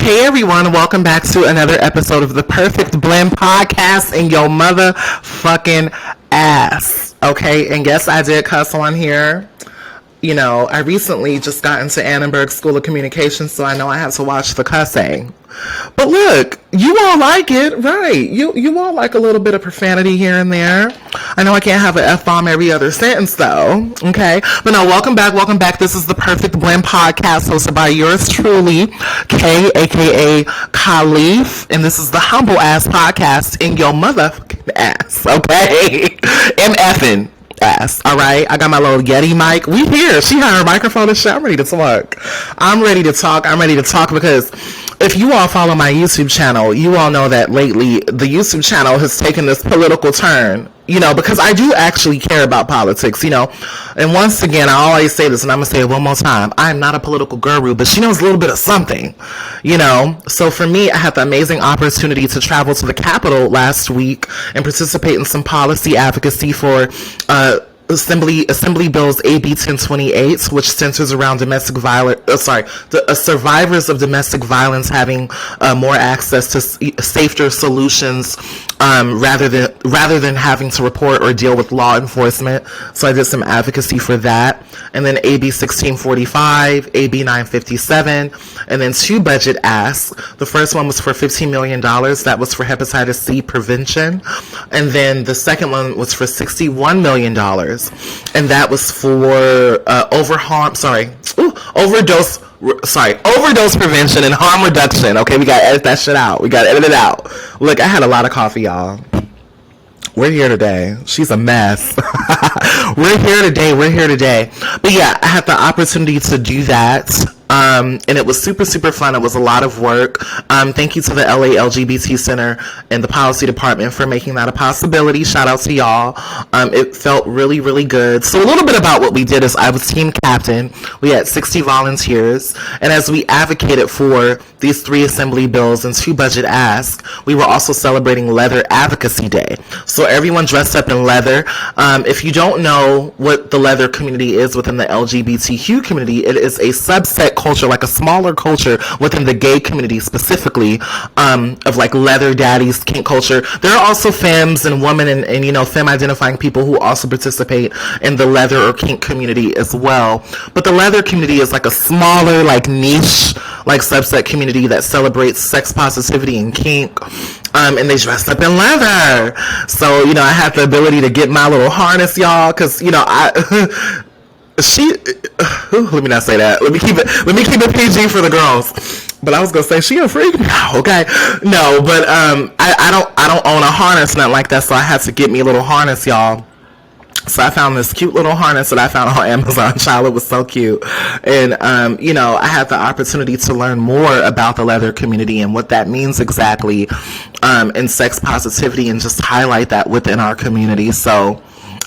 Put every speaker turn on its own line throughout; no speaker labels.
Hey everyone, welcome back to another episode of the Perfect Blend podcast in your motherfucking ass. Okay, and yes, I did cuss on here. You know, I recently just got into Annenberg School of Communication, so I know I have to watch the cussing. But look, you all like it, right? You all like a little bit of profanity here and there. I know I can't have an F-bomb every other sentence, though. Okay? But no, welcome back. This is the Perfect Blend podcast hosted by yours truly, Kay, a.k.a. Khalif. And this is the Humble Ass Podcast in your motherfucking ass, okay? MFing ass, all right? I got my little Yeti mic. We here. She had her microphone and shit. I'm ready to talk. I'm ready to talk because if you all follow my YouTube channel, you all know that lately the YouTube channel has taken this political turn, you know, because I do actually care about politics, you know. And once again, I always say this, and I'm going to say it one more time. I'm not a political guru, but she knows a little bit of something, you know. So for me, I had the amazing opportunity to travel to the Capitol last week and participate in some policy advocacy for Assembly Bills AB 1028, which centers around domestic violence. Survivors of domestic violence having more access to safer solutions rather than having to report or deal with law enforcement. So I did some advocacy for that, and then AB 1645, AB 957, and then two budget asks. The first one was for $15 million. That was for hepatitis C prevention, and then the second one was for $61 million. And that was for overdose prevention and harm reduction. Okay, we gotta edit that shit out. Look, I had a lot of coffee, y'all. We're here today. She's a mess. We're here today. But yeah, I had the opportunity to do that. And it was super, super fun. It was a lot of work. Thank you to the LA LGBT Center and the policy department for making that a possibility. Shout out to y'all. It felt really, really good. So a little bit about what we did is I was team captain. We had 60 volunteers. And as we advocated for these 3 assembly bills and 2 budget asks, we were also celebrating Leather Advocacy Day. So everyone dressed up in leather. If you don't know what the leather community is within the LGBTQ community, it is a subset culture, like a smaller culture within the gay community specifically, of like leather daddies, kink culture. There are also femmes and women and you know, femme identifying people who also participate in the leather or kink community as well. But the leather community is like a smaller, like niche, like subset community that celebrates sex positivity and kink. And they dressed up in leather. So, you know, I had the ability to get my little harness, y'all, because, you know, let me not say that. Let me keep it PG for the girls. But I was gonna say she a freak. No, okay. No, but I don't own a harness, nothing like that, so I had to get me a little harness, y'all. So I found this cute little harness that I found on Amazon. Child, it was so cute. And, you know, I had the opportunity to learn more about the leather community and what that means exactly, and sex positivity, and just highlight that within our community. So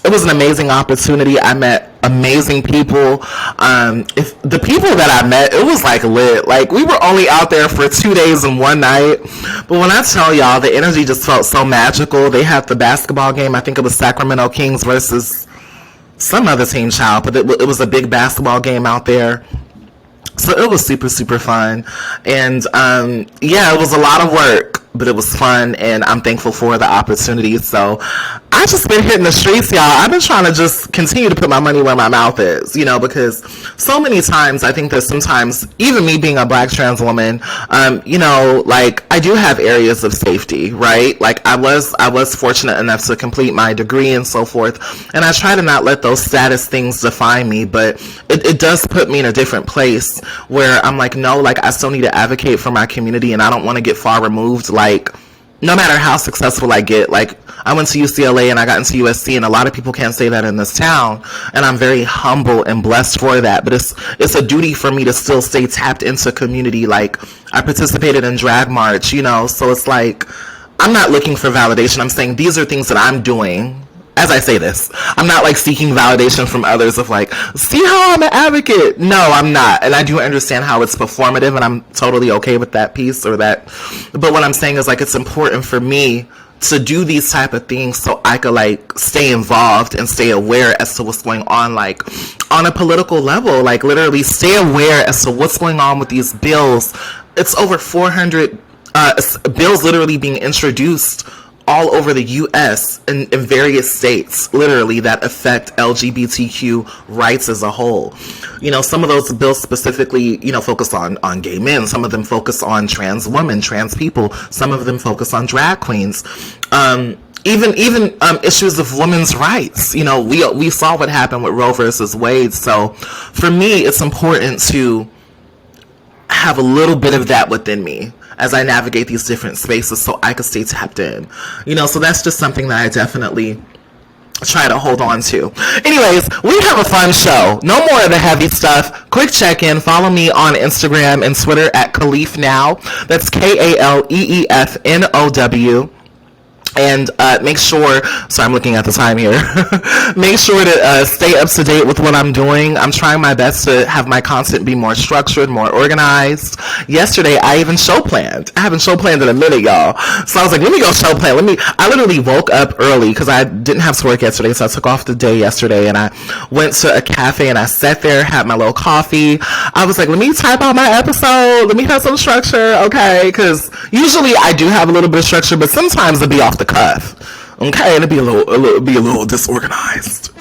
it was an amazing opportunity. I met amazing people. If the people that I met, it was like lit. Like, we were only out there for 2 days and 1 night. But when I tell y'all, the energy just felt so magical. They had the basketball game. I think it was Sacramento Kings versus some other team, child. But it was a big basketball game out there. So it was super, super fun. And, yeah, it was a lot of work, but it was fun, and I'm thankful for the opportunity. So I just been hitting the streets, y'all. I've been trying to just continue to put my money where my mouth is, you know, because so many times I think that sometimes, even me being a Black trans woman, you know, like, I do have areas of safety, right? Like, I was fortunate enough to complete my degree and so forth, and I try to not let those status things define me, but it does put me in a different place where I'm like, no, like, I still need to advocate for my community, and I don't want to get far removed. Like, no matter how successful I get, like, I went to UCLA and I got into USC, and a lot of people can't say that in this town, and I'm very humble and blessed for that. But it's a duty for me to still stay tapped into community. Like, I participated in Drag March, you know, so it's like, I'm not looking for validation. I'm saying these are things that I'm doing. As I say this, I'm not like seeking validation from others of like, see how I'm an advocate. No, I'm not. And I do understand how it's performative, and I'm totally okay with that piece or that. But what I'm saying is, like, it's important for me to do these type of things so I could like stay involved and stay aware as to what's going on, like on a political level, like literally stay aware as to what's going on with these bills. It's over 400 bills literally being introduced all over the U.S. in various states, literally, that affect LGBTQ rights as a whole. You know, some of those bills specifically, you know, focus on gay men. Some of them focus on trans women, trans people. Some of them focus on drag queens. Even issues of women's rights. You know, we saw what happened with Roe versus Wade. So for me, it's important to have a little bit of that within me as I navigate these different spaces so I can stay tapped in. You know, so that's just something that I definitely try to hold on to. Anyways, we have a fun show. No more of the heavy stuff. Quick check-in. Follow me on Instagram and Twitter at Kaleef Now. That's KALEEFNOW. And make sure, sorry, I'm looking at the time here. Make sure to stay up to date with what I'm doing. I'm trying my best to have my content be more structured, more organized. Yesterday, I even show planned. I haven't show planned in a minute, y'all. So I was like, let me go show plan. I literally woke up early because I didn't have to work yesterday. So I took off the day yesterday and I went to a cafe and I sat there, had my little coffee. I was like, let me type out my episode. Let me have some structure, okay? Because usually I do have a little bit of structure, but sometimes it'll be off the cuff, okay, and it'd be a little disorganized.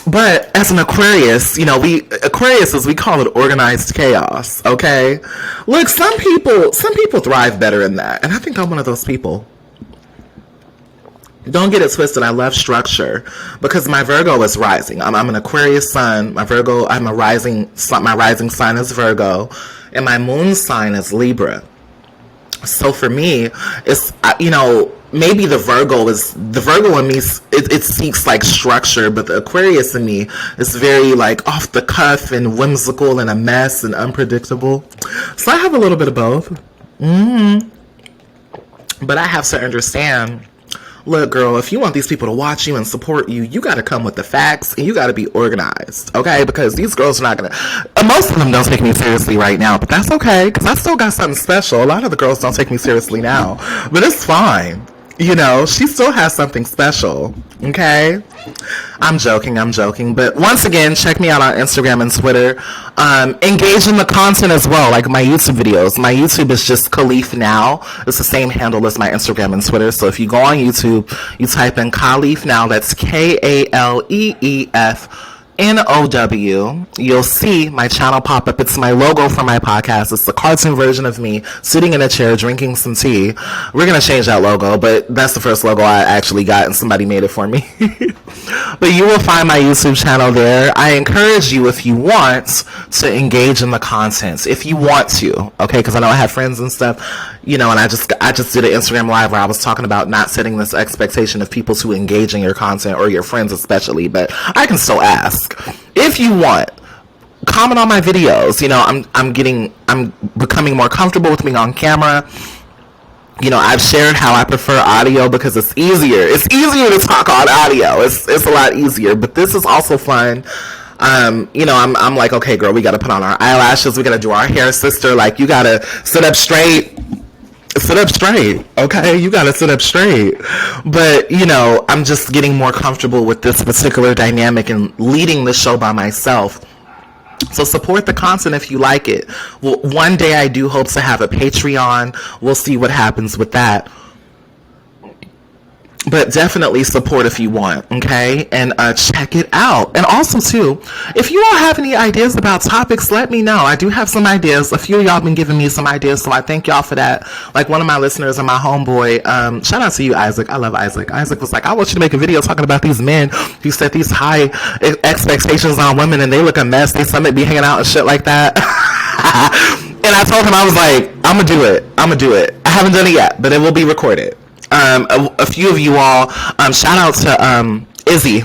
But as an Aquarius, you know, we call it organized chaos, okay? Look, some people thrive better in that, and I think I'm one of those people. Don't get it twisted. I love structure because my Virgo is rising. I'm an Aquarius sun. My rising sign is Virgo, and my moon sign is Libra. So for me, it's, you know, maybe the Virgo in me, it seeks like structure, but the Aquarius in me is very like off the cuff and whimsical and a mess and unpredictable. So I have a little bit of both. But I have to understand, look, girl, if you want these people to watch you and support you, you got to come with the facts and you got to be organized, okay? Because these girls are not going to, most of them don't take me seriously right now, but that's okay, because I still got something special. A lot of the girls don't take me seriously now, but it's fine. You know, she still has something special, okay? I'm joking, but once again, check me out on Instagram and Twitter. Engage in the content as well, like my YouTube videos. My YouTube is just Kaleef Now. It's the same handle as my Instagram and Twitter. So if you go on YouTube, you type in Kaleef Now, that's KALEEFNOW. You'll see my channel pop up. It's my logo for my podcast. It's the cartoon version of me sitting in a chair drinking some tea. We're going to change that logo, but that's the first logo I actually got and somebody made it for me. But you will find my YouTube channel there. I encourage you, if you want, to engage in the content. If you want to, okay? Because I know I have friends and stuff, you know, and I just did an Instagram live where I was talking about not setting this expectation of people to engage in your content, or your friends especially, but I can still ask. If you want, comment on my videos. You know, I'm becoming more comfortable with being on camera. You know, I've shared how I prefer audio because it's easier. It's easier to talk on audio. It's a lot easier, but this is also fun. You know, I'm like, okay, girl, we got to put on our eyelashes. We got to do our hair, sister. Like, you got to sit up straight. Okay? You got to sit up straight. But, you know, I'm just getting more comfortable with this particular dynamic and leading the show by myself. So support the content if you like it. Well, one day I do hope to have a Patreon. We'll see what happens with that. But definitely support if you want, okay? And check it out. And also, too, if you all have any ideas about topics, let me know. I do have some ideas. A few of y'all been giving me some ideas, so I thank y'all for that. Like one of my listeners and my homeboy, shout out to you, Isaac. I love Isaac. Isaac was like, I want you to make a video talking about these men who set these high expectations on women and they look a mess. They stomach be hanging out and shit like that. And I told him, I was like, I'm going to do it. I haven't done it yet, but it will be recorded. A few of you all, shout out to Izzy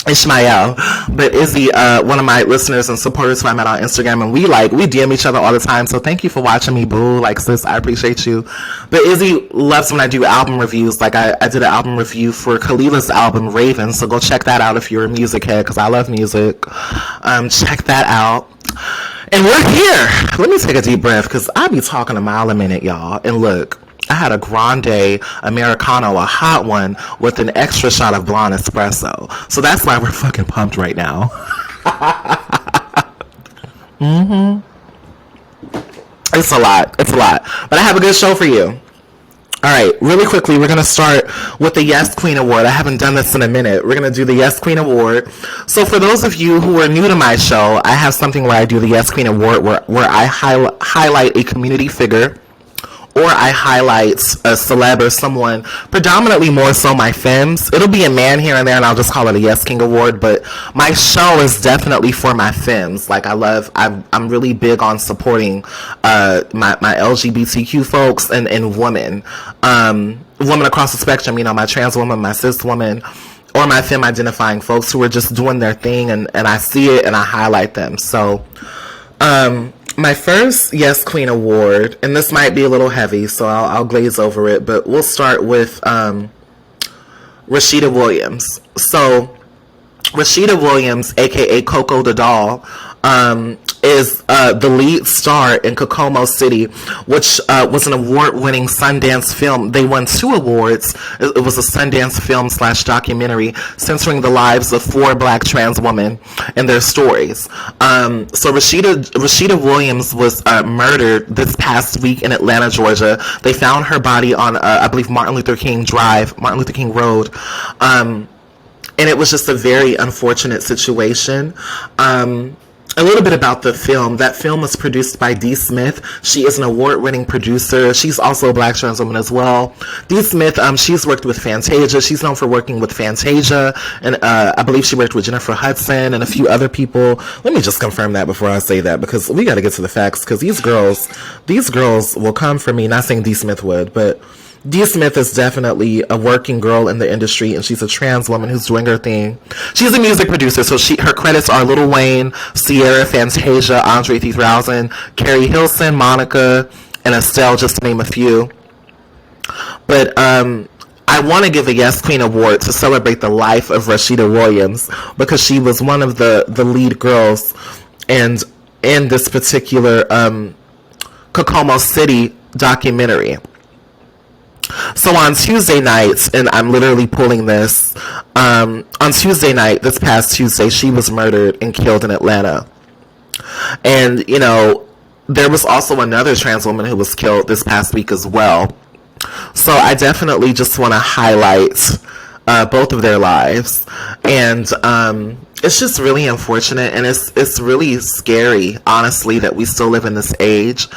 Ishmael, but Izzy, one of my listeners and supporters who I met on Instagram, and we DM each other all the time, so thank you for watching me, boo. Like, sis, I appreciate you. But Izzy loves when I do album reviews. Like, I did an album review for Khalila's album, Raven, so go check that out if you're a music head, because I love music. Check that out. And we're here. Let me take a deep breath, because I be talking a mile a minute, y'all. And look, I had a grande Americano, a hot one, with an extra shot of blonde espresso. So that's why we're fucking pumped right now. It's a lot. It's a lot. But I have a good show for you. All right, really quickly, we're going to start with the Yes Queen Award. I haven't done this in a minute. We're going to do the Yes Queen Award. So for those of you who are new to my show, I have something where I do the Yes Queen Award where I highlight a community figure, or I highlight a celeb or someone, predominantly more so my femmes. It'll be a man here and there, and I'll just call it a Yes King Award, but my show is definitely for my femmes. Like, I'm really big on supporting my LGBTQ folks and women. Women across the spectrum, my trans woman, my cis woman, or my femme identifying folks who are just doing their thing, and I see it and I highlight them. So, my first Yes Queen Award, and this might be a little heavy, so I'll glaze over it, but we'll start with Rashida Williams. So, Rashida Williams, aka Koko Da Doll, is the lead star in Kokomo City, which was an award-winning Sundance film. They won 2 awards. It was a Sundance film / documentary centering the lives of 4 Black trans women and their stories. So Rashida Williams was murdered this past week in Atlanta, Georgia. They found her body on, I believe, Martin Luther King Road. And it was just a very unfortunate situation. A little bit about the film. That film was produced by Dee Smith. She is an award-winning producer. She's also a Black trans woman as well. Dee Smith, she's worked with Fantasia. She's known for working with Fantasia, and I believe she worked with Jennifer Hudson and a few other people. Let me just confirm that before I say that, because we got to get to the facts, because these girls will come for me. Not saying Dee Smith would, but Dee Smith is definitely a working girl in the industry, and she's a trans woman who's doing her thing. She's a music producer, so her credits are Lil Wayne, Sierra, Fantasia, Andre 3000, Carrie Hilson, Monica, and Estelle, just to name a few. But I want to give a Yes Queen Award to celebrate the life of Rashida Williams, because she was one of the lead girls and in this particular Kokomo City documentary. So on Tuesday nights, and I'm literally pulling this, on Tuesday night, this past Tuesday, she was murdered and killed in Atlanta. And, there was also another trans woman who was killed this past week as well. So I definitely just want to highlight both of their lives. And it's just really unfortunate, and it's really scary, honestly, that we still live in this age.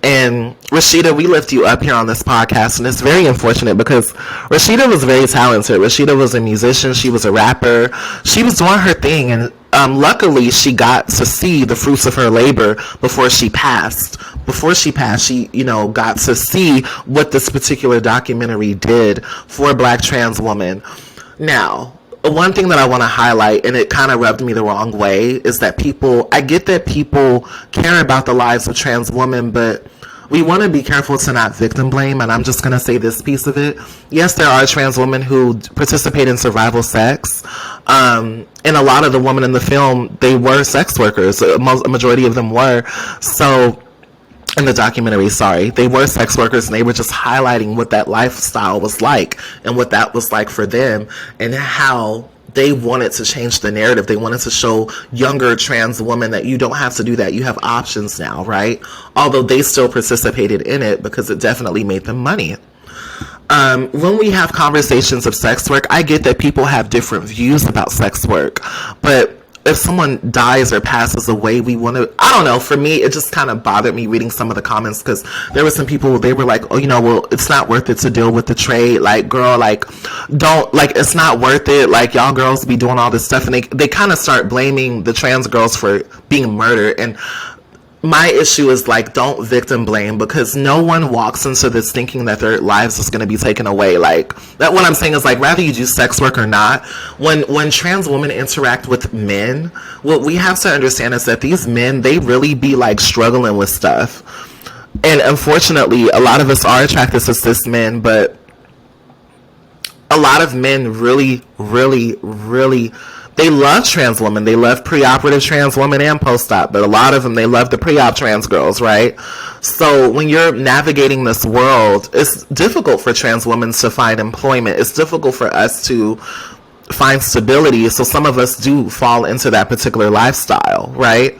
And Rashida, we lift you up here on this podcast, and it's very unfortunate because Rashida was very talented. Rashida was a musician. She was a rapper. She was doing her thing, and luckily she got to see the fruits of her labor before she passed. Before she passed, she, got to see what this particular documentary did for a Black trans woman. Now, one thing that I want to highlight, and it kind of rubbed me the wrong way, is that I get that people care about the lives of trans women, but we want to be careful to not victim blame, and I'm just going to say this piece of it. Yes, there are trans women who participate in survival sex, and a lot of the women in the film, they were sex workers. A majority of them were. So, in the documentary, they were sex workers, and they were just highlighting what that lifestyle was like and what that was like for them, and how they wanted to change the narrative. They wanted to show younger trans women that you don't have to do that. You have options now, right? Although they still participated in it because it definitely made them money. When we have conversations of sex work, I get that people have different views about sex work, but if someone dies or passes away, we want to, I don't know, for me, it just kind of bothered me reading some of the comments, because there were some people, they were like, well, it's not worth it to deal with the trade. Like, girl, it's not worth it. Like, y'all girls be doing all this stuff. And they kind of start blaming the trans girls for being murdered. And my issue is, don't victim blame, because no one walks into this thinking that their lives is going to be taken away. That what I'm saying is, whether you do sex work or not, when trans women interact with men, what we have to understand is that these men, they really be struggling with stuff. And unfortunately, a lot of us are attracted to cis men, but a lot of men really, really, really, they love trans women. They love preoperative trans women and post-op, but a lot of them, they love the pre-op trans girls, right? So when you're navigating this world, it's difficult for trans women to find employment. It's difficult for us to find stability. So some of us do fall into that particular lifestyle, right?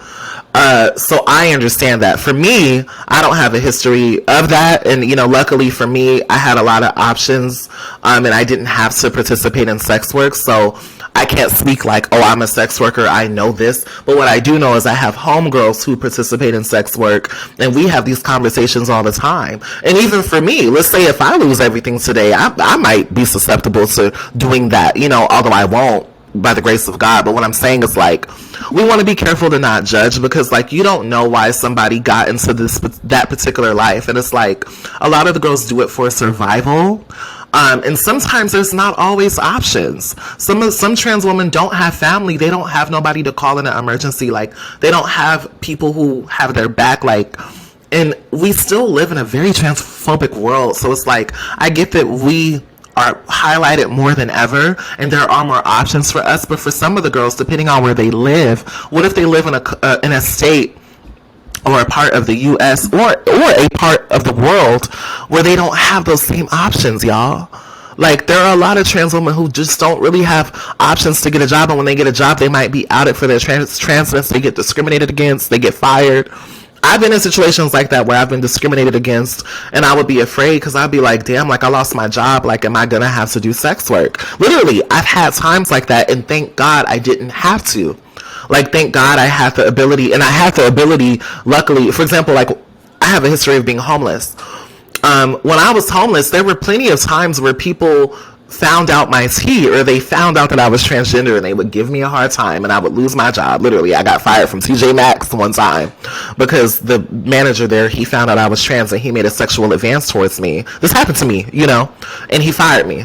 So I understand that. For me, I don't have a history of that. And, you know, luckily for me, I had a lot of options, and I didn't have to participate in sex work. So I can't speak like, oh, I'm a sex worker, I know this. But what I do know is I have homegirls who participate in sex work, and we have these conversations all the time. And even for me, let's say if I lose everything today, I might be susceptible to doing that, you know, although I won't, by the grace of God. But what I'm saying is, like, we want to be careful to not judge, because, like, you don't know why somebody got into that particular life. And it's like, a lot of the girls do it for survival. And sometimes there's not always options. Some trans women don't have family. They don't have nobody to call in an emergency. Like, they don't have people who have their back. Like, and we still live in a very transphobic world. So it's like, I get that we are highlighted more than ever, and there are more options for us. But for some of the girls, depending on where they live, what if they live in a state or a part of the U.S. or a part of the world where they don't have those same options, y'all? Like, there are a lot of trans women who just don't really have options to get a job, and when they get a job, they might be outed for their transness. They get discriminated against. They get fired. I've been in situations like that where I've been discriminated against, and I would be afraid, because I'd be like, damn, like, I lost my job. Like, am I going to have to do sex work? Literally, I've had times like that, and thank God I didn't have to. Like, thank God I had the ability, and I had the ability, luckily. For example, like, I have a history of being homeless. When I was homeless, there were plenty of times where people found out my tea, or they found out that I was transgender, and they would give me a hard time, and I would lose my job. Literally, I got fired from TJ Maxx one time because the manager there, he found out I was trans, and he made a sexual advance towards me. This happened to me, you know, and he fired me.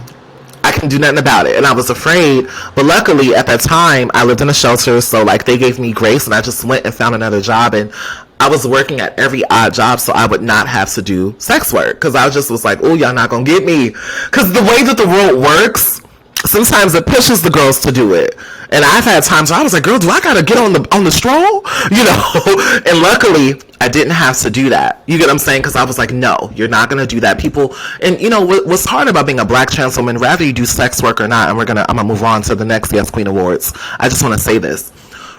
I couldn't do nothing about it, and I was afraid. But luckily, at that time, I lived in a shelter, so, like, they gave me grace, and I just went and found another job, and I was working at every odd job, so I would not have to do sex work, because I just was like, oh, y'all not gonna get me. Because the way that the world works, sometimes it pushes the girls to do it. And I've had times where I was like, girl, do I gotta get on the stroll? You know? And luckily, I didn't have to do that. You get what I'm saying? Because I was like, no, you're not gonna do that. People, and you know, what's hard about being a black trans woman, rather you do sex work or not, and I'm gonna move on to the next Yes Queen Awards. I just want to say this.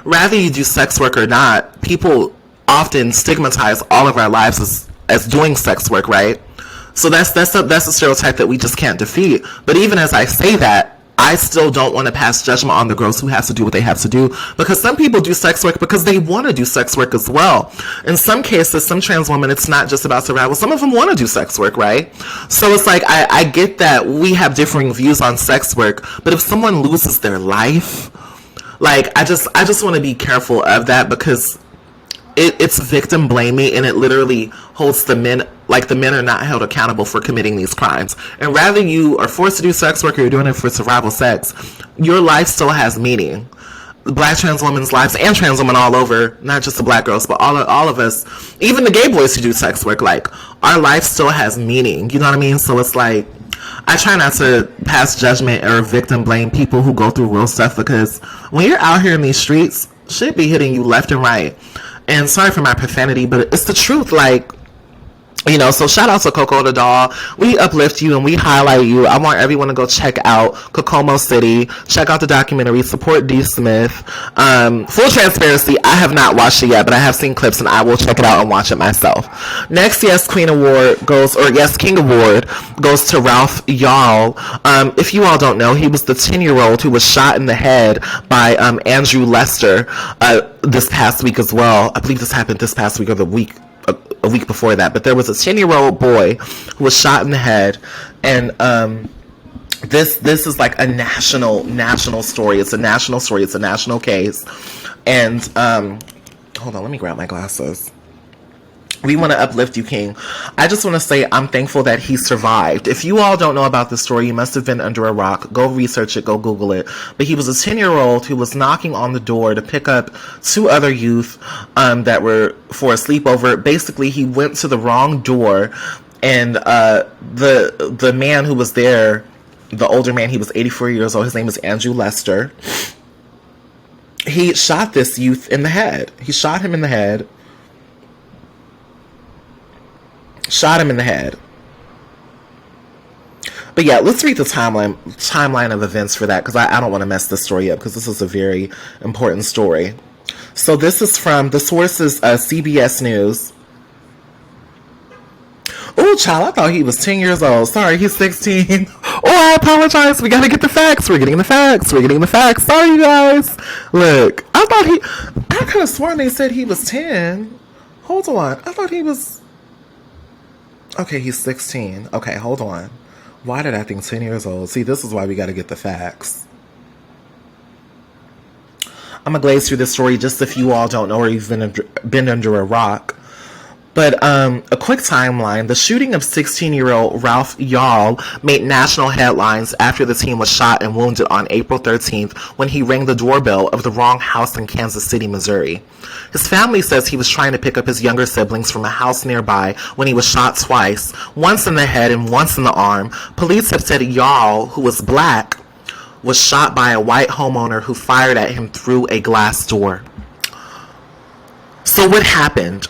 Rather you do sex work or not, people often stigmatize all of our lives as doing sex work, right? So that's a stereotype that we just can't defeat. But even as I say that, I still don't want to pass judgment on the girls who have to do what they have to do, because some people do sex work because they want to do sex work as well. In some cases, some trans women, it's not just about survival. Some of them want to do sex work, right? So it's like, I get that we have differing views on sex work, but if someone loses their life, like, I just want to be careful of that, because it's victim blaming, and it literally holds the men, like, the men are not held accountable for committing these crimes. And rather you are forced to do sex work, or you're doing it for survival sex, your life still has meaning. Black trans women's lives, and trans women all over, not just the black girls, but all of us, even the gay boys who do sex work, like, our life still has meaning. You know what I mean? So it's like, I try not to pass judgment or victim blame people who go through real stuff, because when you're out here in these streets, shit be hitting you left and right. And sorry for my profanity, but it's the truth. Like, you know, so shout out to Koko Da Doll. We uplift you and we highlight you. I want everyone to go check out Kokomo City. Check out the documentary. Support D. Smith. Full transparency, I have not watched it yet, but I have seen clips, and I will check it out and watch it myself. Next Yes Queen Award goes, or Yes King Award goes to Ralph Yarl. If you all don't know, he was the 10-year-old who was shot in the head by Andrew Lester this past week as well. I believe this happened this past week, or a week before that, but there was a 10-year-old boy who was shot in the head, and this is like a national story. It's a national story. It's a national case. And hold on, let me grab my glasses. We want to uplift you, King. I just want to say I'm thankful that he survived. If you all don't know about this story, you must have been under a rock. Go research it. Go Google it. But he was a 10-year-old who was knocking on the door to pick up two other youth that were for a sleepover. Basically, he went to the wrong door, and the man who was there, the older man, he was 84 years old. His name is Andrew Lester. He shot this youth in the head. He shot him in the head. Shot him in the head. But yeah, let's read the timeline of events for that, because I don't want to mess this story up, because this is a very important story. So this is from, the source is CBS News. Oh, child, I thought he was 10 years old. Sorry, he's 16. Oh, I apologize. We gotta get the facts. We're getting the facts. Sorry, you guys. Look, I could have sworn they said he was 10. Hold on. I thought he was... Okay, he's 16. Okay, hold on. Why did I think 10 years old? See, this is why we gotta get the facts. I'm gonna glaze through this story just if you all don't know or you've been under a rock. But a quick timeline. The shooting of 16-year-old Ralph Yarl made national headlines after the teen was shot and wounded on April 13th when he rang the doorbell of the wrong house in Kansas City, Missouri. His family says he was trying to pick up his younger siblings from a house nearby when he was shot twice, once in the head and once in the arm. Police have said Yarl, who was black, was shot by a white homeowner who fired at him through a glass door. So what happened?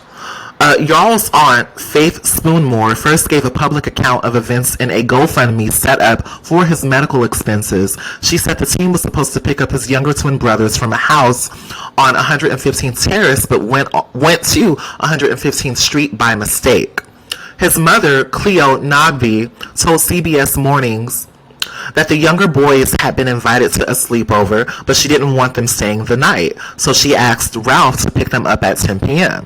Yarl's aunt, Faith Spoonmore, first gave a public account of events in a GoFundMe set up for his medical expenses. She said the team was supposed to pick up his younger twin brothers from a house on 115th Terrace, but went to 115th Street by mistake. His mother, Cleo Nogby, told CBS Mornings that the younger boys had been invited to a sleepover, but she didn't want them staying the night, so she asked Ralph to pick them up at 10 p.m.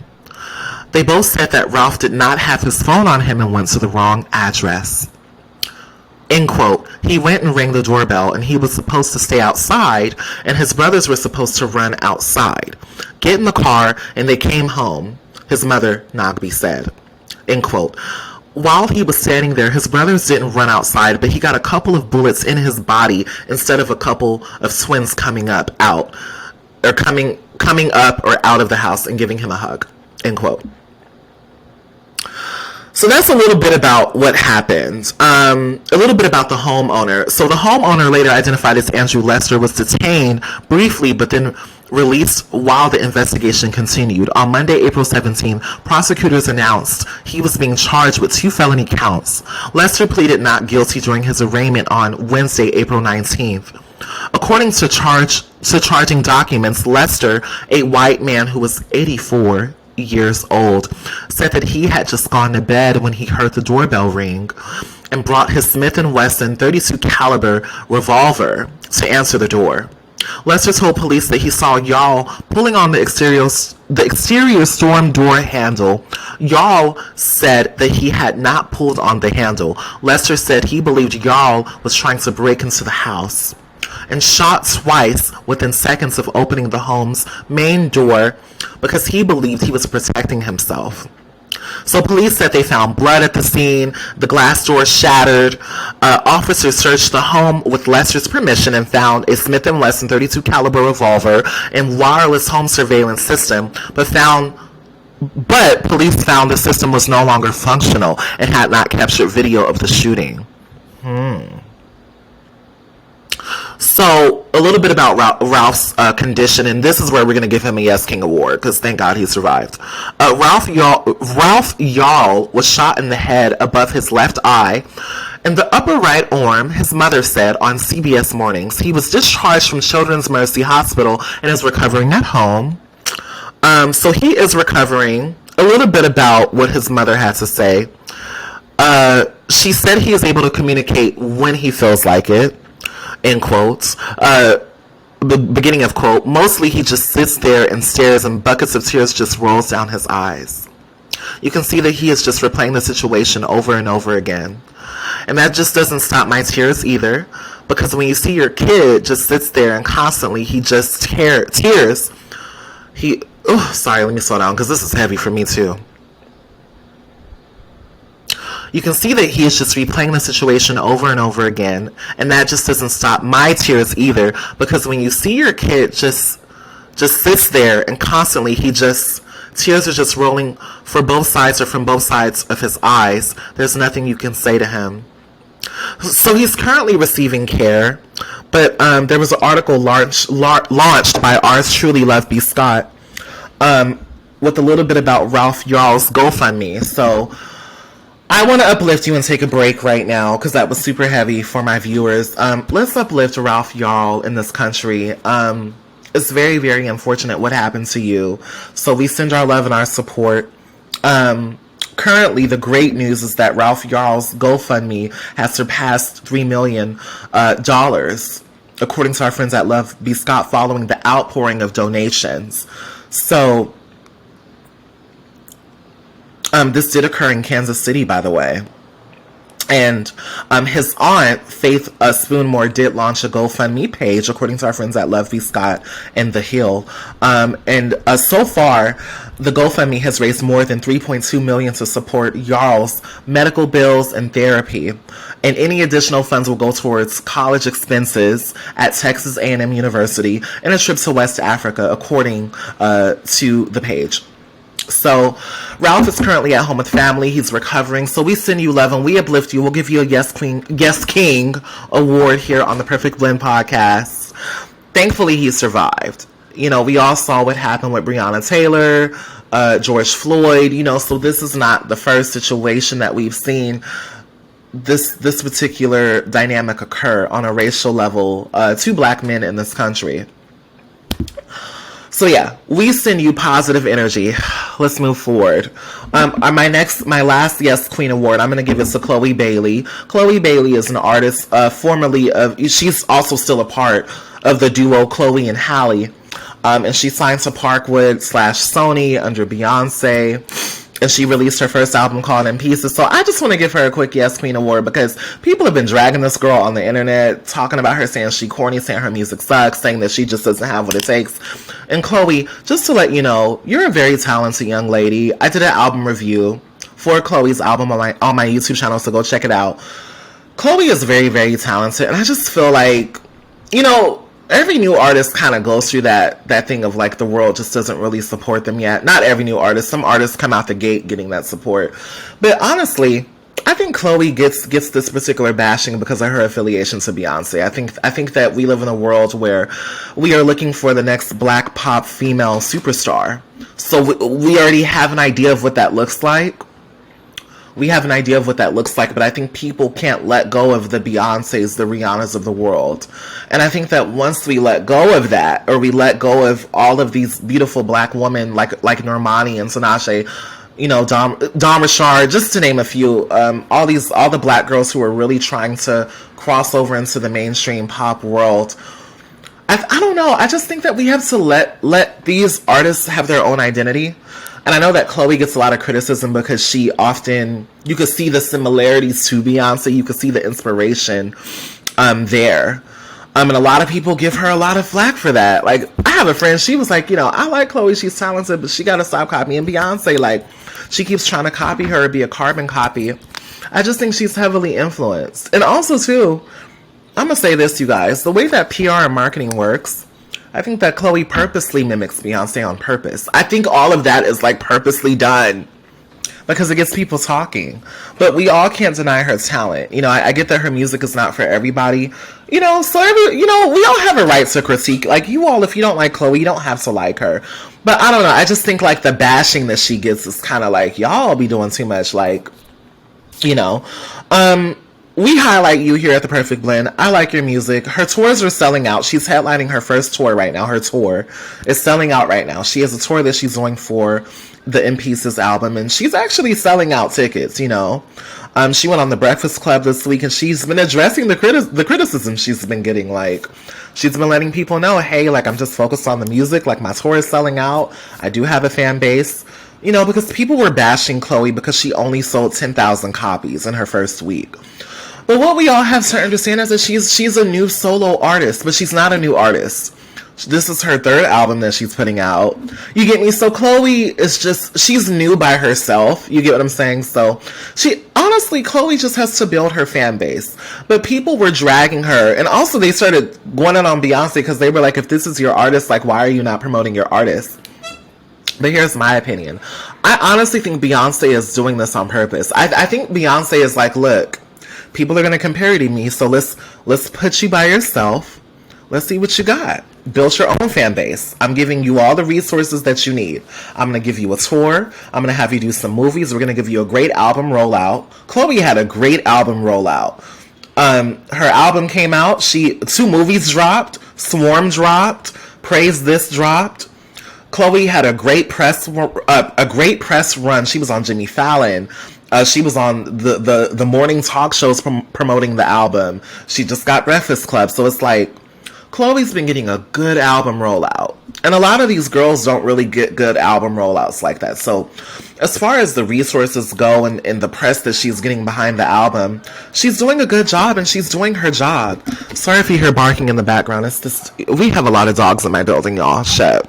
They both said that Ralph did not have his phone on him and went to the wrong address. End quote. He went and rang the doorbell, and he was supposed to stay outside, and his brothers were supposed to run outside, get in the car, and they came home, his mother, Nogby, said. End quote. While he was standing there, his brothers didn't run outside, but he got a couple of bullets in his body instead of a couple of twins coming up out or coming up or out of the house and giving him a hug. End quote. So that's a little bit about what happened. A little bit about the homeowner. So the homeowner, later identified as Andrew Lester, was detained briefly but then released while the investigation continued. On Monday, April 17, prosecutors announced he was being charged with 2 felony counts. Lester pleaded not guilty during his arraignment on Wednesday, April 19th. According to charging documents, Lester, a white man who was 84 years old, said that he had just gone to bed when he heard the doorbell ring and brought his Smith & Wesson .32 caliber revolver to answer the door. Lester told police that he saw Yarl pulling on the exterior storm door handle. Yarl said that he had not pulled on the handle. Lester said he believed Yarl was trying to break into the house and shot twice within seconds of opening the home's main door because he believed he was protecting himself. So police said they found blood at the scene, the glass door shattered. Officers searched the home with Lester's permission and found a Smith & Wesson .32 caliber revolver and wireless home surveillance system, but police found the system was no longer functional and had not captured video of the shooting. So, a little bit about Ralph's condition, and this is where we're going to give him a Yes King award, because thank God he survived. Ralph Yarl was shot in the head above his left eye and the upper right arm, his mother said on CBS Mornings. He was discharged from Children's Mercy Hospital and is recovering at home. So he is recovering. A little bit about what his mother had to say. She said he is able to communicate when he feels like it. End quotes. The beginning of quote. Mostly he just sits there and stares and buckets of tears just rolls down his eyes. You can see that he is just replaying the situation over and over again. And that just doesn't stop my tears either. Because when you see your kid just sits there and constantly he just tears. Sorry, let me slow down because this is heavy for me too. You can see that he is just replaying the situation over and over again, and that just doesn't stop my tears either, because when you see your kid just sits there and constantly tears are just rolling for both sides or from both sides of his eyes, there's nothing you can say to him. So he's currently receiving care, but there was an article launched by ours truly, Love B. Scott, with a little bit about Ralph Yarl's GoFundMe. So I want to uplift you and take a break right now because that was super heavy for my viewers. Let's uplift Ralph Yarl in this country. It's very, very unfortunate what happened to you. So we send our love and our support. Currently, the great news is that Ralph Yarl's GoFundMe has surpassed $3 million, according to our friends at Love B. Scott, following the outpouring of donations. So, this did occur in Kansas City, by the way. And his aunt, Faith Spoonmore, did launch a GoFundMe page, according to our friends at Love B. Scott and The Hill. So far, the GoFundMe has raised more than $3.2 million to support Yarl's medical bills and therapy. And any additional funds will go towards college expenses at Texas A&M University and a trip to West Africa, according to the page. So, Ralph is currently at home with family. He's recovering. So we send you love and we uplift you. We'll give you a Yes King award here on the Perfect Blend podcast. Thankfully, he survived. You know, we all saw what happened with Breonna Taylor, George Floyd. You know, so this is not the first situation that we've seen this particular dynamic occur on a racial level to black men in this country. So yeah, we send you positive energy. Let's move forward. My last Yes Queen award, I'm going to give it to Chloe Bailey. Chloe Bailey is an artist, she's also still a part of the duo Chloe and Halle. And she signed to Parkwood/Sony under Beyonce. And she released her first album called In Pieces. So I just want to give her a quick Yes Queen award because people have been dragging this girl on the internet, talking about her, saying she corny, saying her music sucks, saying that she just doesn't have what it takes. And Chloe, just to let you know, you're a very talented young lady. I did an album review for Chloe's album on my YouTube channel, so go check it out. Chloe is very, very talented. And I just feel like, you know, every new artist kind of goes through that thing of like the world just doesn't really support them yet. Not every new artist. Some artists come out the gate getting that support. But honestly, I think Chloe gets this particular bashing because of her affiliation to Beyonce. I think that we live in a world where we are looking for the next black pop female superstar. So we already have an idea of what that looks like. But I think people can't let go of the Beyoncés, the Rihannas of the world. And I think that once we let go of that, or we let go of all of these beautiful black women like Normani and Tinashe, you know, Dom Richard, just to name a few, all the black girls who are really trying to cross over into the mainstream pop world. I don't know. I just think that we have to let these artists have their own identity. And I know that Chloe gets a lot of criticism because she often, you could see the similarities to Beyonce. You could see the inspiration there. And a lot of people give her a lot of flack for that. Like, I have a friend, she was like, you know, I like Chloe, she's talented, but she got to stop copying Beyonce. Like, she keeps trying to copy her, be a carbon copy. I just think she's heavily influenced. And also, too, I'm going to say this, you guys. The way that PR and marketing works, I think that Chloe purposely mimics Beyonce on purpose. I think all of that is like purposely done because it gets people talking. But we all can't deny her talent. You know, I get that her music is not for everybody. You know, so we all have a right to critique. Like, you all, if you don't like Chloe, you don't have to like her. But I don't know. I just think like the bashing that she gets is kind of like, y'all be doing too much. Like, you know, we highlight you here at The Perfect Blend. I like your music. Her tours are selling out. She's headlining her first tour right now. Her tour is selling out right now. She has a tour that she's doing for the In Pieces album, and she's actually selling out tickets, you know. She went on The Breakfast Club this week, and she's been addressing the criticism she's been getting. Like, she's been letting people know, hey, like, I'm just focused on the music. Like, my tour is selling out. I do have a fan base. You know, because people were bashing Chloe because she only sold 10,000 copies in her first week. But what we all have to understand is that she's a new solo artist, but she's not a new artist. This is her third album that she's putting out. You get me? So Chloe is she's new by herself. You get what I'm saying? So Chloe just has to build her fan base. But people were dragging her. And also they started going in on Beyonce because they were like, if this is your artist, like, why are you not promoting your artist? But here's my opinion. I honestly think Beyonce is doing this on purpose. I think Beyonce is like, look, people are going to compare you to me, so let's put you by yourself. Let's see what you got. Build your own fan base. I'm giving you all the resources that you need. I'm going to give you a tour. I'm going to have you do some movies. We're going to give you a great album rollout. Chloe had a great album rollout. Her album came out. 2 movies dropped. Swarm dropped. Praise This dropped. Chloe had a great press run. She was on Jimmy Fallon. She was on the morning talk shows promoting the album. She just got Breakfast Club. So it's like, Chloe's been getting a good album rollout. And a lot of these girls don't really get good album rollouts like that. So as far as the resources go and the press that she's getting behind the album, she's doing a good job and she's doing her job. Sorry if you hear barking in the background. It's just, we have a lot of dogs in my building, y'all. Shit.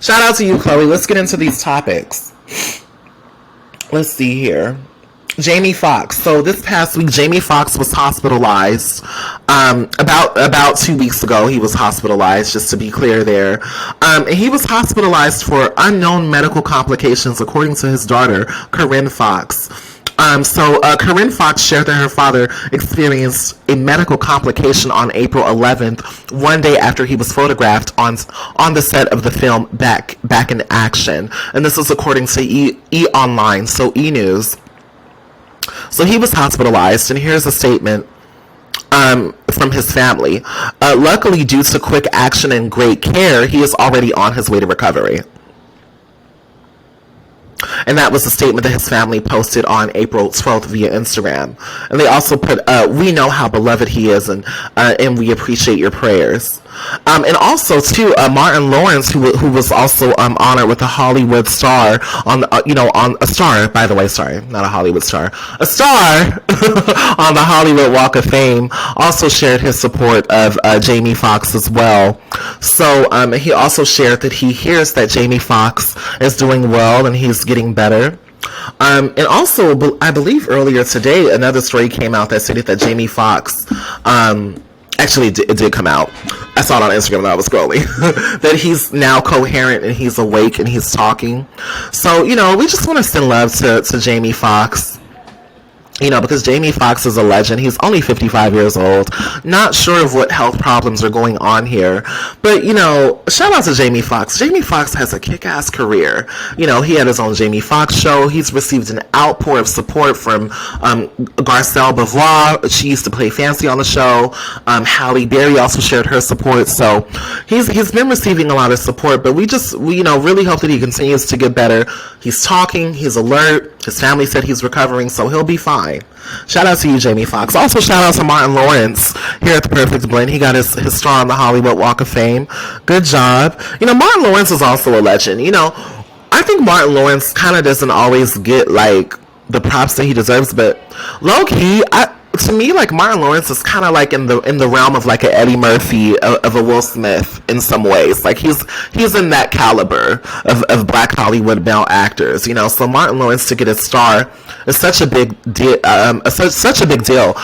Shout out to you, Chloe. Let's get into these topics. Let's see here. Jamie Foxx. So this past week, Jamie Foxx was hospitalized. About 2 weeks ago, he was hospitalized, just to be clear there. And he was hospitalized for unknown medical complications, according to his daughter, Corinne Foxx. Corinne Foxx shared that her father experienced a medical complication on April 11th, one day after he was photographed on the set of the film Back in Action. And this is according to E! Online, so E! News. So he was hospitalized, and here's a statement from his family. Luckily, due to quick action and great care, he is already on his way to recovery. And that was a statement that his family posted on April 12th via Instagram. And they also put, we know how beloved he is, and we appreciate your prayers. And also, too, Martin Lawrence, who was also honored with a Hollywood star on a star, by the way, sorry, not a Hollywood star, a star on the Hollywood Walk of Fame, also shared his support of Jamie Foxx as well. So he also shared that he hears that Jamie Foxx is doing well and he's getting better. And also, I believe earlier today, another story came out that stated that Jamie Foxx, actually, it did come out. I saw it on Instagram when I was scrolling. That he's now coherent and he's awake and he's talking. So, we just want to send love to Jamie Foxx. Because Jamie Foxx is a legend. He's only 55 years old. Not sure of what health problems are going on here. But, shout out to Jamie Foxx. Jamie Foxx has a kick-ass career. He had his own Jamie Foxx show. He's received an outpour of support from Garcelle Beauvoir. She used to play Fancy on the show. Halle Berry also shared her support. So he's been receiving a lot of support. But we really hope that he continues to get better. He's talking. He's alert. His family said he's recovering, so he'll be fine. Shout out to you, Jamie Foxx. Also, shout out to Martin Lawrence here at the Perfect Blend. He got his star on the Hollywood Walk of Fame. Good job. Martin Lawrence is also a legend. I think Martin Lawrence kind of doesn't always get, the props that he deserves, but low-key, to me, Martin Lawrence is kind of in the realm of an Eddie Murphy, of a Will Smith in some ways. He's in that caliber of Black Hollywood male actors, So Martin Lawrence to get a star is such a big deal. Such a big deal.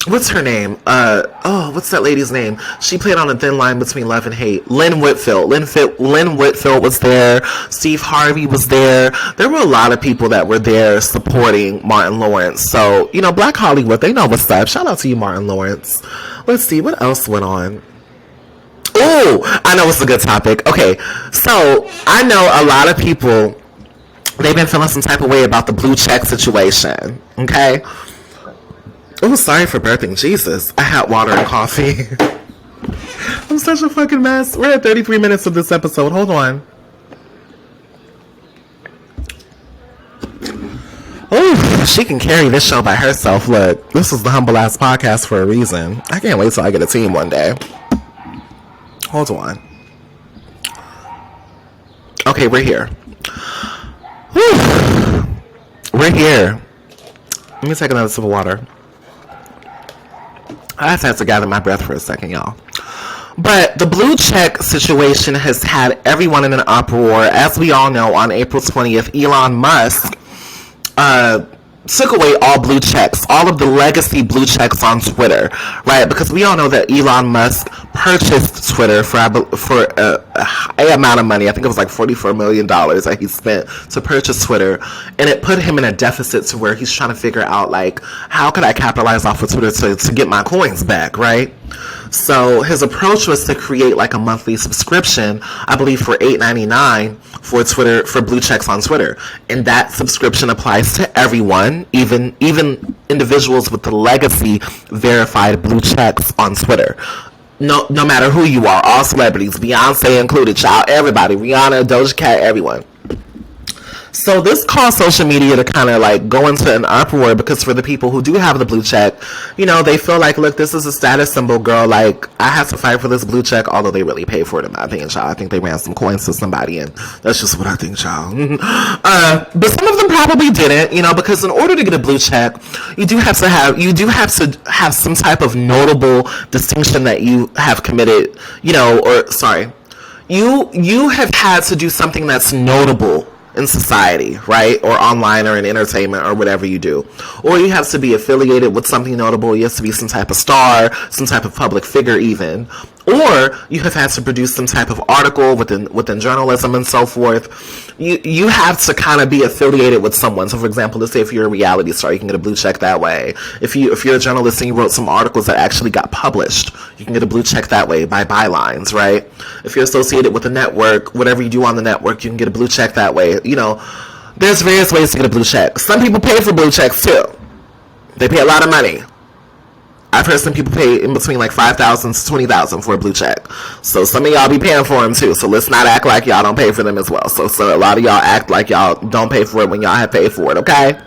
What's her name? What's that lady's name? She played on a thin line between love and hate. Lynn Whitfield. Lynn Whitfield was there. Steve Harvey was there. There were a lot of people that were there supporting Martin Lawrence. So, Black Hollywood, they know what's up. Shout out to you, Martin Lawrence. Let's see, what else went on? Oh, I know it's a good topic. Okay, so I know a lot of people, they've been feeling some type of way about the blue check situation. Okay? Oh, sorry for birthing. Jesus. I had water and coffee. I'm such a fucking mess. We're at 33 minutes of this episode. Hold on. Oh, she can carry this show by herself. Look, this is the Humble Ass Podcast for a reason. I can't wait till I get a team one day. Hold on. Okay, we're here. Whew. We're here. Let me take another sip of water. I just had to gather my breath for a second, y'all. But the blue check situation has had everyone in an uproar. As we all know, on April 20th, Elon Musk took away all blue checks, all of the legacy blue checks on Twitter, right? Because we all know that Elon Musk purchased Twitter for a high amount of money. I think it was like $44 million that he spent to purchase Twitter. And it put him in a deficit to where he's trying to figure out, like, how could I capitalize off of Twitter to get my coins back, right? So his approach was to create like a monthly subscription, I believe for $8.99 for Twitter, for blue checks on Twitter. And that subscription applies to everyone, even individuals with the legacy verified blue checks on Twitter. No matter who you are, all celebrities, Beyonce included, child, everybody, Rihanna, Doja Cat, everyone. So this caused social media to kind of like go into an uproar, because for the people who do have the blue check, you know, they feel like, look, this is a status symbol, girl. Like, I have to fight for this blue check, although they really paid for it, in my opinion, child. I think they ran some coins to somebody, and that's just what I think, child. But some of them probably didn't, you know, because in order to get a blue check, you do have to have some type of notable distinction that you have committed, you know, or sorry, you have had to do something that's notable in society, right? Or online, or in entertainment, or whatever you do. Or you have to be affiliated with something notable. You have to be some type of star, some type of public figure even. Or you have had to produce some type of article within journalism and so forth. You have to kind of be affiliated with someone. So for example, let's say if you're a reality star, you can get a blue check that way. If you're a journalist and you wrote some articles that actually got published, you can get a blue check that way by bylines, right? If you're associated with a network, whatever you do on the network, you can get a blue check that way. You know, there's various ways to get a blue check. Some people pay for blue checks too. They pay a lot of money. I've heard some people pay in between like $5,000 to $20,000 for a blue check. So some of y'all be paying for them too. So let's not act like y'all don't pay for them as well. So a lot of y'all act like y'all don't pay for it when y'all have paid for it, okay?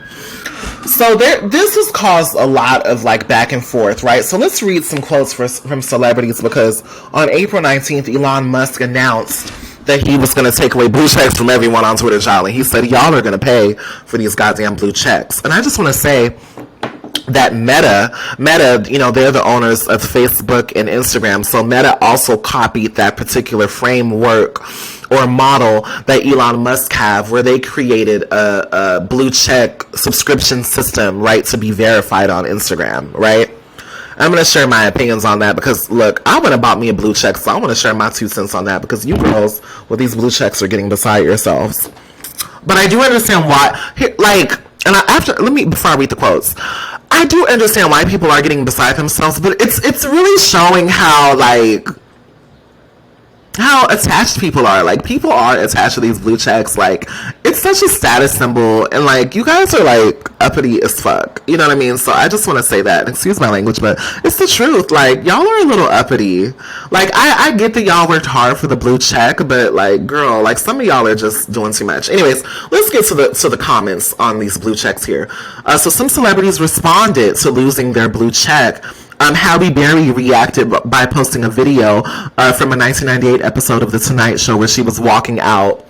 So this has caused a lot of like back and forth, right? So let's read some quotes from celebrities, because on April 19th, Elon Musk announced that he was going to take away blue checks from everyone on Twitter, child. And he said, y'all are going to pay for these goddamn blue checks. And I just want to say that Meta, you know, they're the owners of Facebook and Instagram. So Meta also copied that particular framework or model that Elon Musk have, where they created a blue check subscription system, right, to be verified on Instagram, right? I'm going to share my opinions on that, because look, I would have bought me a blue check, so I want to share my 2 cents on that, because you girls with these blue checks are getting beside yourselves. But I do understand why, like, and before I read the quotes, I do understand why people are getting beside themselves, but it's really showing how, like, how attached people are. Like, people are attached to these blue checks. Like, it's such a status symbol, and like, you guys are like uppity as fuck, you know what I mean? So I just want to say that, excuse my language, but it's the truth. Like, y'all are a little uppity. Like, I get that y'all worked hard for the blue check, but like, girl, like, some of y'all are just doing too much. Anyways, let's get to the comments on these blue checks here. So some celebrities responded to losing their blue check. Halle Berry reacted by posting a video from a 1998 episode of The Tonight Show where she was walking out.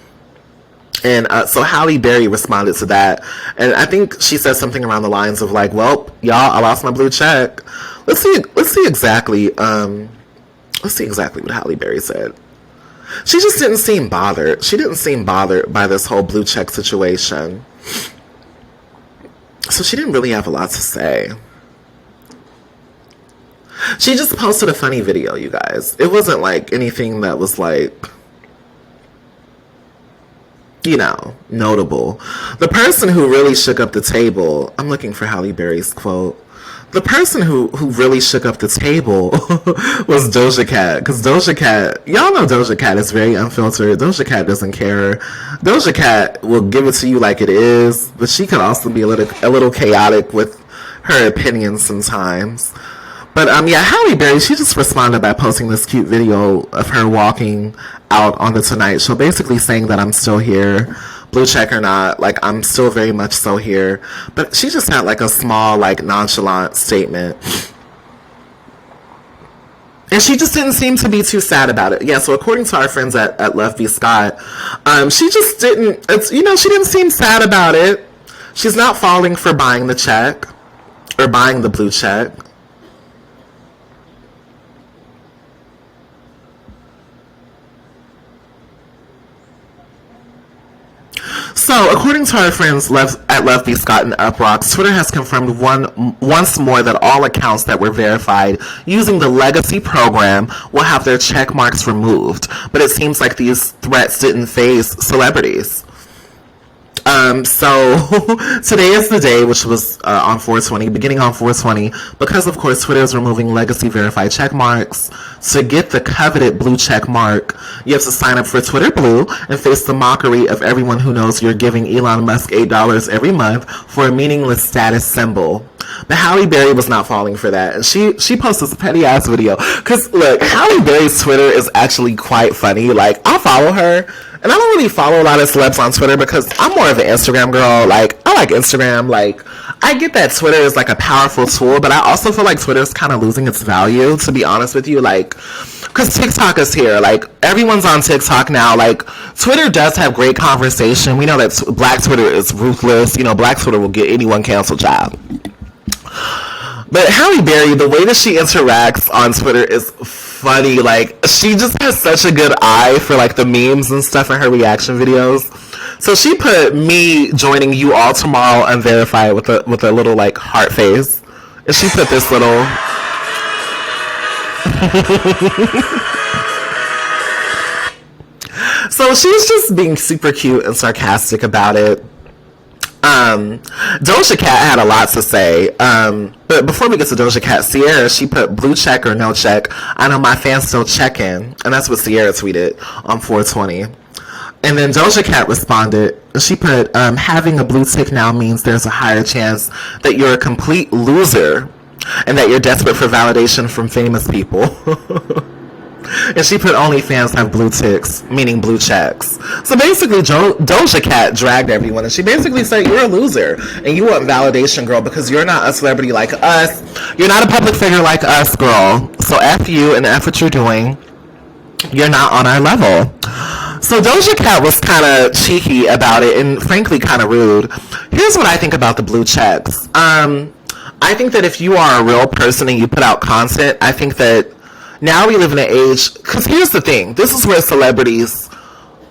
And so Halle Berry responded to that. And I think she said something around the lines of like, well, y'all, I lost my blue check. Let's see exactly what Halle Berry said. She just didn't seem bothered. She didn't seem bothered by this whole blue check situation. So she didn't really have a lot to say. She just posted a funny video, you guys. It wasn't like anything that was like, you know, notable. The person who really shook up the table, I'm looking for Halle Berry's quote. The person who really shook up the table was Doja Cat. Because Doja Cat, y'all know Doja Cat is very unfiltered. Doja Cat doesn't care. Doja Cat will give it to you like it is, but she could also be a little chaotic with her opinions sometimes. But yeah, Halle Berry, she just responded by posting this cute video of her walking out on The Tonight Show, basically saying that I'm still here, blue check or not, like, I'm still very much so here. But she just had like a small, like, nonchalant statement. And she just didn't seem to be too sad about it. Yeah, so according to our friends at Love V. Scott, she just didn't, she didn't seem sad about it. She's not falling for buying the check, or buying the blue check. So, according to our friends at Love B. Scott and Uproxx, Twitter has confirmed once more that all accounts that were verified using the legacy program will have their check marks removed. But it seems like these threats didn't faze celebrities. So today is the day, which was on 420, beginning on 420, because of course Twitter is removing legacy verified check marks. To get the coveted blue check mark, you have to sign up for Twitter Blue and face the mockery of everyone who knows you're giving Elon Musk $8 every month for a meaningless status symbol. But Halle Berry was not falling for that, and she posted this petty ass video. Cause look, Halle Berry's Twitter is actually quite funny. Like, I follow her. And I don't really follow a lot of celebs on Twitter because I'm more of an Instagram girl. Like, I like Instagram. Like, I get that Twitter is like a powerful tool, but I also feel like Twitter is kind of losing its value, to be honest with you. Like, because TikTok is here. Like, everyone's on TikTok now. Like, Twitter does have great conversation. We know that Black Twitter is ruthless. You know, Black Twitter will get anyone canceled, child. But Halle Berry, the way that she interacts on Twitter is funny. Like, she just has such a good eye for like the memes and stuff in her reaction videos. So she put me joining you all tomorrow unverified with a little like heart face, and she put this little so she's just being super cute and sarcastic about it. Doja Cat had a lot to say. But before we get to Doja Cat, Sierra, she put blue check or no check. I know my fans still check in. And that's what Sierra tweeted on 420. And then Doja Cat responded. She put, having a blue tick now means there's a higher chance that you're a complete loser and that you're desperate for validation from famous people. And she put OnlyFans have blue ticks, meaning blue checks. So basically, Doja Cat dragged everyone, and she basically said, you're a loser, and you want validation, girl, because you're not a celebrity like us. You're not a public figure like us, girl. So F you and F what you're doing. You're not on our level. So Doja Cat was kind of cheeky about it, and frankly kind of rude. Here's what I think about the blue checks. I think that if you are a real person and you put out content, I think that now we live in an age, because here's the thing, this is where celebrities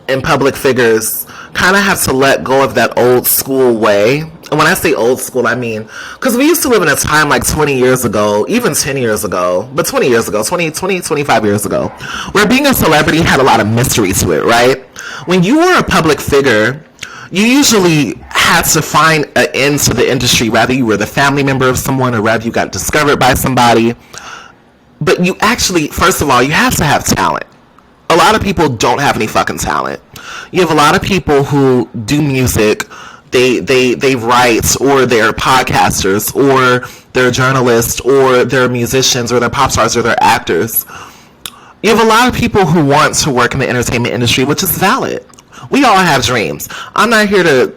and public figures kind of have to let go of that old school way. And when I say old school, I mean, because we used to live in a time like 20 years ago, even 10 years ago, but 20 years ago, 25 years ago, where being a celebrity had a lot of mystery to it, right? When you were a public figure, you usually had to find an end to the industry, whether you were the family member of someone or whether you got discovered by somebody. But you actually, first of all, you have to have talent. A lot of people don't have any fucking talent. You have a lot of people who do music, they write, or they're podcasters, or they're journalists, or they're musicians, or they're pop stars, or they're actors. You have a lot of people who want to work in the entertainment industry, which is valid. We all have dreams. I'm not here to,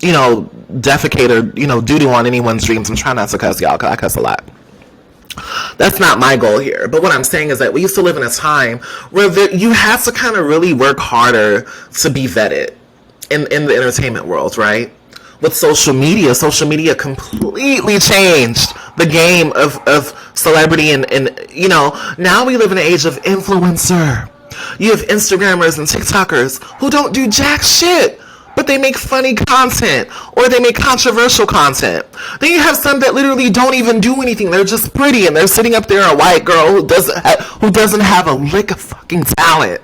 defecate or, doo-doo on anyone's dreams. I'm trying not to cuss, y'all, because I cuss a lot. That's not my goal here. But what I'm saying is that we used to live in a time where you have to kind of really work harder to be vetted in the entertainment world, right? With social media completely changed the game of celebrity and now we live in an age of influencer. You have Instagrammers and TikTokers who don't do jack shit, but they make funny content or they make controversial content. Then you have some that literally don't even do anything. They're just pretty and they're sitting up there, a white girl who doesn't have a lick of fucking talent.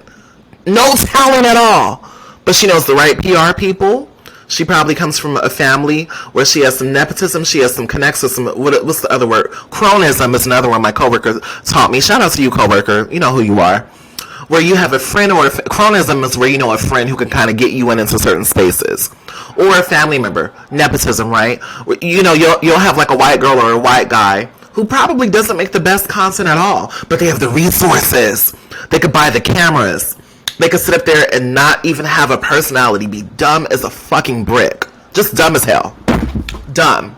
No talent at all. But she knows the right PR people. She probably comes from a family where she has some nepotism. She has some connects with some, what's the other word? Cronism is another one my coworker taught me. Shout out to you, coworker. You know who you are. Where you have a friend, or cronism is where a friend who can kind of get you into certain spaces, or a family member. Nepotism, right? You'll have like a white girl or a white guy who probably doesn't make the best content at all, but they have the resources. They could buy the cameras. They could sit up there and not even have a personality, be dumb as a fucking brick, just dumb as hell, dumb.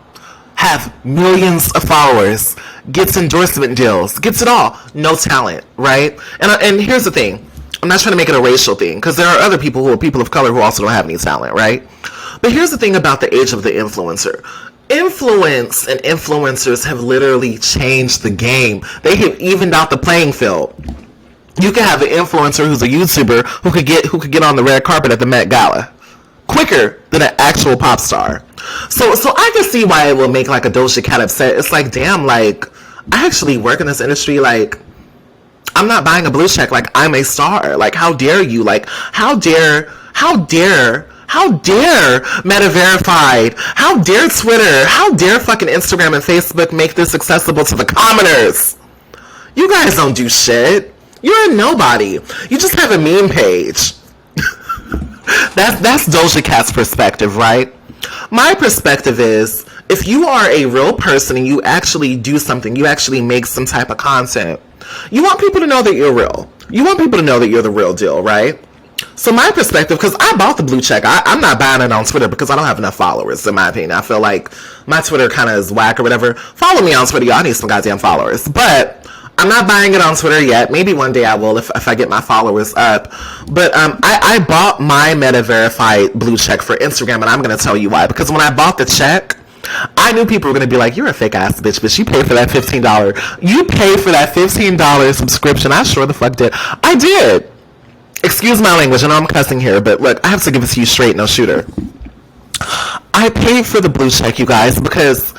Have millions of followers, gets endorsement deals, gets it all. No talent, right? And here's the thing. I'm not trying to make it a racial thing, because there are other people who are people of color who also don't have any talent, right? But here's the thing about the age of the influencer. Influence and influencers have literally changed the game. They have evened out the playing field. You can have an influencer who's a YouTuber who could get on the red carpet at the Met Gala. quicker than an actual pop star. So I can see why it will make like a Doja Cat upset. It's like, damn, like I actually work in this industry. Like I'm not buying a blue check. Like I'm a star. Like how dare you? Like how dare Meta Verified? How dare Twitter? How dare fucking Instagram and Facebook make this accessible to the commoners? You guys don't do shit. You're a nobody. You just have a meme page. That's Doja Cat's perspective, right? My perspective is, if you are a real person and you actually do something, you actually make some type of content, you want people to know that you're real. You want people to know that you're the real deal, right? So my perspective, because I bought the blue check, I'm not buying it on Twitter because I don't have enough followers, in my opinion. I feel like my Twitter kind of is whack or whatever. Follow me on Twitter, y'all need some goddamn followers. But I'm not buying it on Twitter yet. Maybe one day I will if I get my followers up. But I bought my Meta Verified blue check for Instagram, and I'm going to tell you why. Because when I bought the check, I knew people were going to be like, you're a fake ass bitch, you paid for that $15. You paid for that $15 subscription. I sure the fuck did. I did. Excuse my language, I know I'm cussing here, but look, I have to give it to you straight, no shooter. I paid for the blue check, you guys, because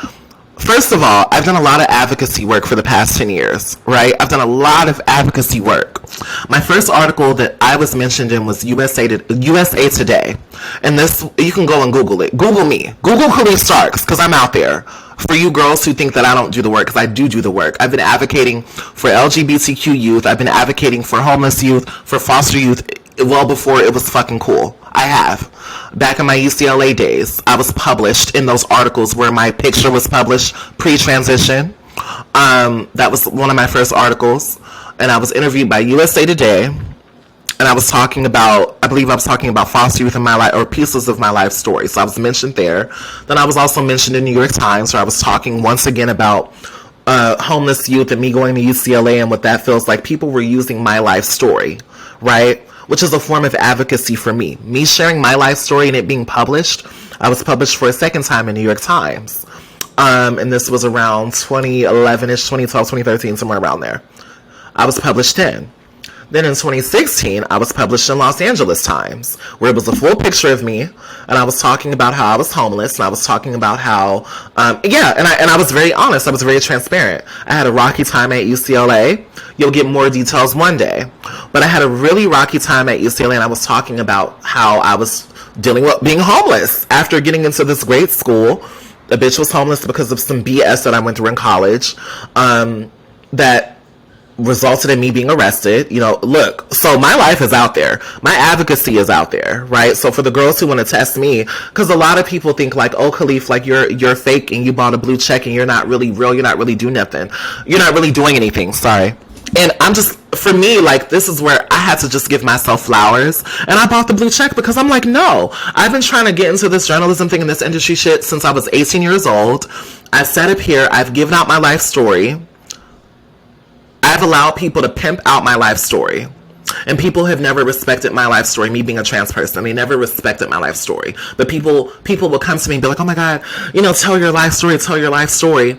first of all, I've done a lot of advocacy work for the past 10 years, right? I've done a lot of advocacy work. My first article that I was mentioned in was USA Today. And this, you can go and Google it. Google me. Google Khalif Starks, because I'm out there. For you girls who think that I don't do the work, because I do the work. I've been advocating for LGBTQ youth. I've been advocating for homeless youth, for foster youth, well before it was fucking cool. I have. Back in my UCLA days, I was published in those articles where my picture was published pre-transition. That was one of my first articles. And I was interviewed by USA Today. And I was talking about, I believe I was talking about foster youth in my life, or pieces of my life story. So I was mentioned there. Then I was also mentioned in New York Times, where I was talking once again about homeless youth and me going to UCLA and what that feels like. People were using my life story, right? Which is a form of advocacy for me. Me sharing my life story and it being published. I was published for a second time in New York Times. And this was around 2011-ish, 2012, 2013, somewhere around there. I was published in. Then in 2016, I was published in Los Angeles Times, where it was a full picture of me, and I was talking about how I was homeless, and I was talking about how, and I was very honest, I was very transparent. I had a rocky time at UCLA. You'll get more details one day. But I had a really rocky time at UCLA, and I was talking about how I was dealing with being homeless after getting into this great school. A bitch was homeless because of some BS that I went through in college, that resulted in me being arrested. You know, look, so my life is out there. My advocacy is out there, right? So for the girls who want to test me, because a lot of people think like, oh, Khalif, like you're fake and you bought a blue check and you're not really real. You're not really doing nothing. You're not really doing anything. Sorry. And I'm just, for me, like, this is where I had to just give myself flowers. And I bought the blue check because I'm like, no, I've been trying to get into this journalism thing and this industry shit since I was 18 years old. I've sat up here. I've given out my life story. I've allowed people to pimp out my life story. And people have never respected my life story, me being a trans person. They never respected my life story. But people will come to me and be like, oh my God, you know, tell your life story, tell your life story.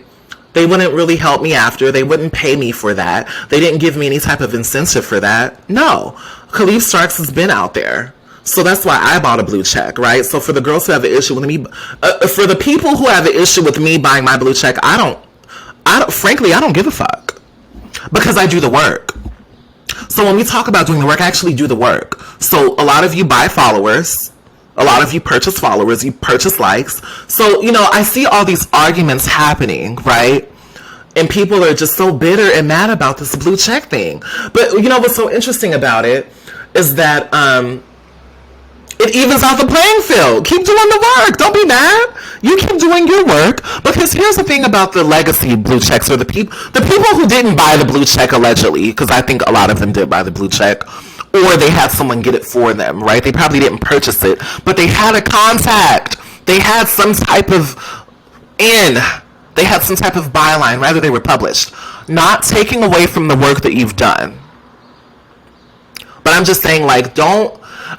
They wouldn't really help me after. They wouldn't pay me for that. They didn't give me any type of incentive for that. No. Khalif Starks has been out there. So that's why I bought a blue check, right? So for the girls who have an issue with me, for the people who have an issue with me buying my blue check, frankly, I don't give a fuck. Because I do the work. So when we talk about doing the work, I actually do the work. So a lot of you buy followers. A lot of you purchase followers. You purchase likes. So, you know, I see all these arguments happening, right? And people are just so bitter and mad about this blue check thing. But, you know, what's so interesting about it is that it evens out the playing field. Keep doing the work. Don't be mad. You keep doing your work. Because here's the thing about the legacy blue checks, or the people who didn't buy the blue check allegedly, because I think a lot of them did buy the blue check, or they had someone get it for them, right? They probably didn't purchase it, but they had a contact. They had some type of they had some type of byline, rather they were published. Not taking away from the work that you've done. But I'm just saying, like,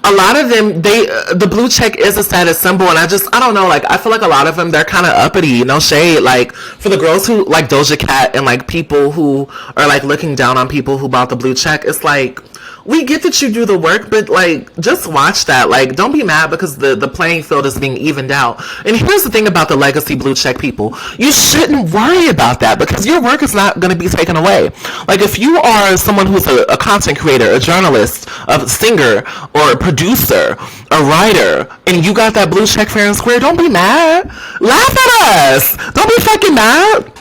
a lot of them, the blue check is a status symbol, and I don't know, like, I feel like a lot of them, they're kind of uppity, no shade, like, for the girls who, like, Doja Cat, and, like, people who are, like, looking down on people who bought the blue check, it's like, we get that you do the work, but like, just watch that. Like, don't be mad because the playing field is being evened out. And here's the thing about the legacy blue check people. You shouldn't worry about that because your work is not going to be taken away. Like, if you are someone who's a content creator, a journalist, a singer, or a producer, a writer, and you got that blue check fair and square, don't be mad. Laugh at us. Don't be fucking mad.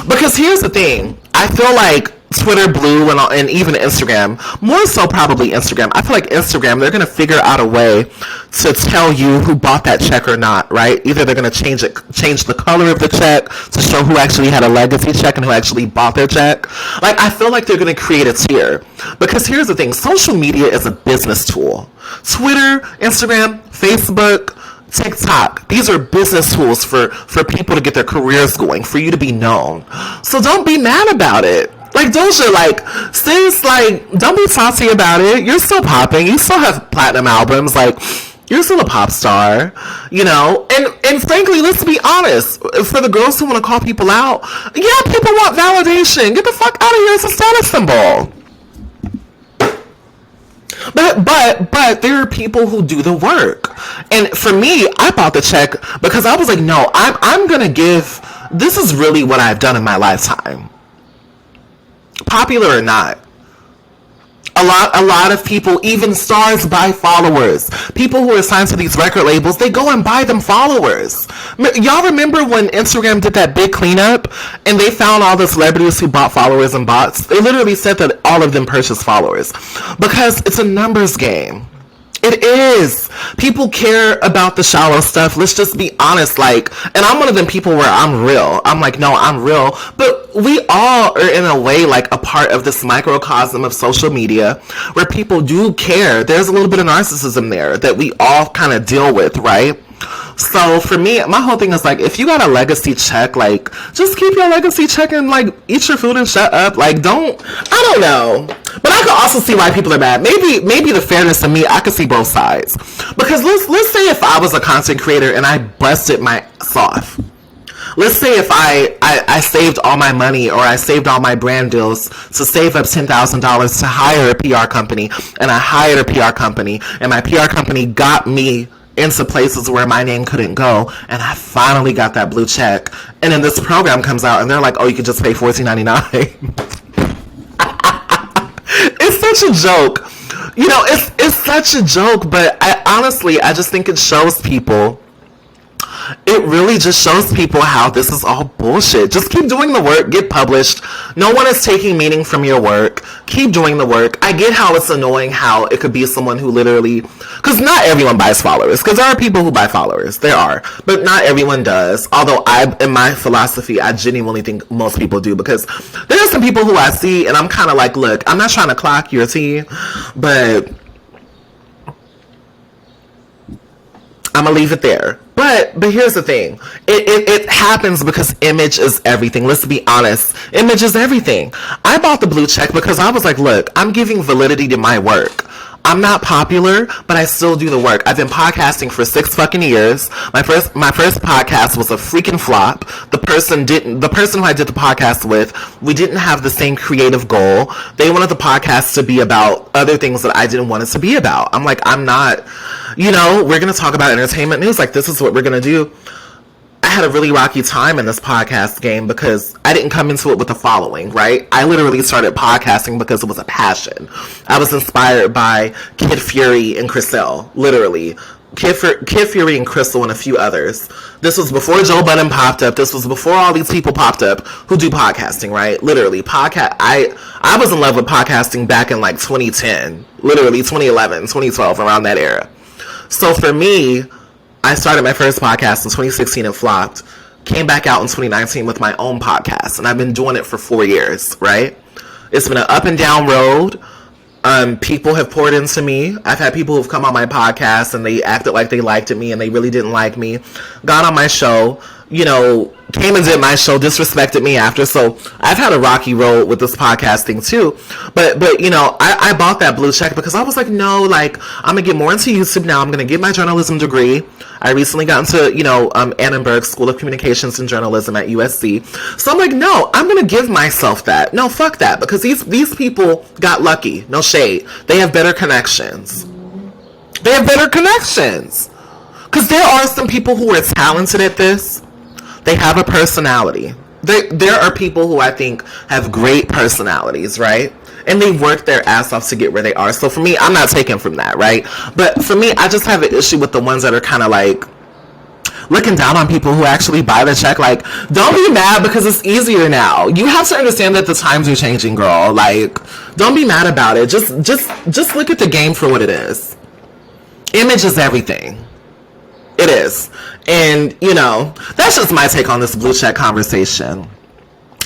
Because here's the thing. I feel like Twitter Blue and even Instagram, more so probably Instagram. I feel like Instagram, they're going to figure out a way to tell you who bought that check or not, right? Either they're going to change the color of the check to show who actually had a legacy check and who actually bought their check. Like, I feel like they're going to create a tier. Because here's the thing, social media is a business tool. Twitter, Instagram, Facebook, TikTok, these are business tools for people to get their careers going, for you to be known. So don't be mad about it. Like, Doja, like, sis, like, don't be saucy about it. You're still popping. You still have platinum albums. Like, you're still a pop star, you know? And frankly, let's be honest. For the girls who want to call people out, yeah, people want validation. Get the fuck out of here. It's a status symbol. But there are people who do the work. And for me, I bought the check because I was like, no, I'm going to give, this is really what I've done in my lifetime. Popular or not. A lot of people, even stars, buy followers. People who are signed to these record labels, they go and buy them followers. Y'all remember when Instagram did that big cleanup and they found all the celebrities who bought followers and bots? They literally said that all of them purchased followers because it's a numbers game. It is. People care about the shallow stuff. Let's just be honest. Like, and I'm one of them people where I'm real. I'm like, no, I'm real. But we all are in a way like a part of this microcosm of social media where people do care. There's a little bit of narcissism there that we all kind of deal with, right? So for me, my whole thing is like, if you got a legacy check, like, just keep your legacy check and like eat your food and shut up. Like, I don't know. But I could also see why people are mad. Maybe the fairness of me, I could see both sides. Because let's say if I was a content creator and I busted my off. Let's say if I saved all my money or I saved all my brand deals to save up $10,000 to hire a PR company, and I hired a PR company and my PR company got me into places where my name couldn't go, and I finally got that blue check, and then this program comes out and they're like, oh, you could just pay $14.99. It's such a joke. You know, it's such a joke, but I just think it shows people, it really just shows people how this is all bullshit. Just keep doing the work, get published. No one is taking meaning from your work. Keep doing the work. I get how it's annoying how it could be someone who literally, because not everyone buys followers, because there are people who buy followers. There are, but not everyone does. Although in my philosophy, I genuinely think most people do, because there are some people who I see and I'm kind of like, look, I'm not trying to clock your tea, but I'm gonna leave it there. But here's the thing. It happens because image is everything. Let's be honest. Image is everything. I bought the blue check because I was like, look, I'm giving validity to my work. I'm not popular, but I still do the work. I've been podcasting for 6 fucking years. My first podcast was a freaking flop. The person who I did the podcast with, we didn't have the same creative goal. They wanted the podcast to be about other things that I didn't want it to be about. I'm like, I'm not, you know, we're going to talk about entertainment news. Like, this is what we're going to do. I had a really rocky time in this podcast game because I didn't come into it with a following, right? I literally started podcasting because it was a passion. I was inspired by Kid Fury and Crystal, literally. Kid Fury and Crystal and a few others. This was before Joe Budden popped up. This was before all these people popped up who do podcasting, right? Literally, I was in love with podcasting back in like 2010, literally 2011, 2012, around that era. So for me, I started my first podcast in 2016 and flopped. Came back out in 2019 with my own podcast, and I've been doing it for 4 years, right? It's been an up and down road. People have poured into me. I've had people who've come on my podcast and they acted like they liked me and they really didn't like me. Got on my show, you know, came and did my show, disrespected me after. So I've had a rocky road with this podcasting too. But you know, I bought that blue check because I was like, no, like, I'm gonna get more into YouTube now. I'm gonna get my journalism degree. I recently got into, Annenberg School of Communications and Journalism at USC. So I'm like, no, I'm going to give myself that. No, fuck that. Because these people got lucky. No shade. They have better connections. Because there are some people who are talented at this. They have a personality. There are people who I think have great personalities, right? And they work their ass off to get where they are. So for me, I'm not taking from that, right? But for me, I just have an issue with the ones that are kind of like looking down on people who actually buy the check. Like, don't be mad because it's easier now. You have to understand that the times are changing, girl. Like, don't be mad about it. Just look at the game for what it is. Image is everything. It is. And, that's just my take on this blue check conversation.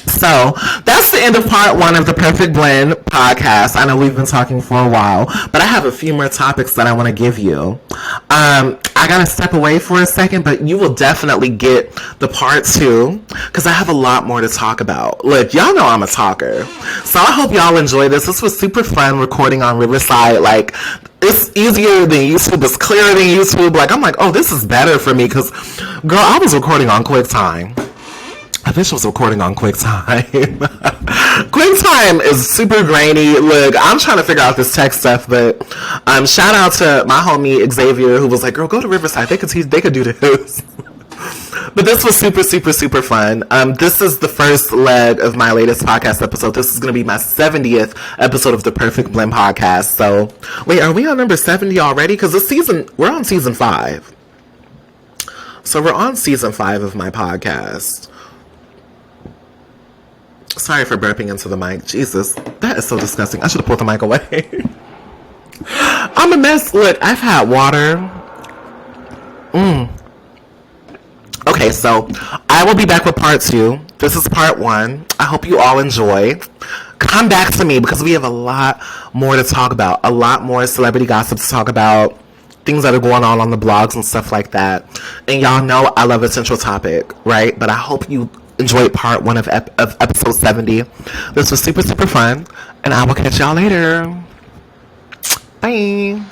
So that's the end of part 1 of the Perfect Blend podcast. I know we've been talking for a while, but I have a few more topics that I want to give you. I gotta step away for a second, but you will definitely get the part 2 because I have a lot more to talk about. Look, y'all know I'm a talker, so I hope y'all enjoy this. This was super fun recording on Riverside. Like, it's easier than YouTube. It's clearer than YouTube. Like, I'm like, oh, this is better for me because, girl, I was recording on QuickTime. I wish I was recording on QuickTime. QuickTime is super grainy. Look, I'm trying to figure out this tech stuff, but shout out to my homie Xavier, who was like, girl, go to Riverside. They could do this. But this was super, super, super fun. This is the first leg of my latest podcast episode. This is going to be my 70th episode of the Perfect Blend podcast. So, wait, are we on number 70 already? Because we're on season 5. So we're on season 5 of my podcast. Sorry for burping into the mic. Jesus, that is so disgusting. I should have pulled the mic away. I'm a mess. Look, I've had water. Okay, so I will be back with part 2. This is part 1. I hope you all enjoy. Come back to me because we have a lot more to talk about. A lot more celebrity gossip to talk about. Things that are going on the blogs and stuff like that. And y'all know I love a central topic, right? But I hope you enjoyed part 1 of episode 70. This was super, super fun. And I will catch y'all later. Bye.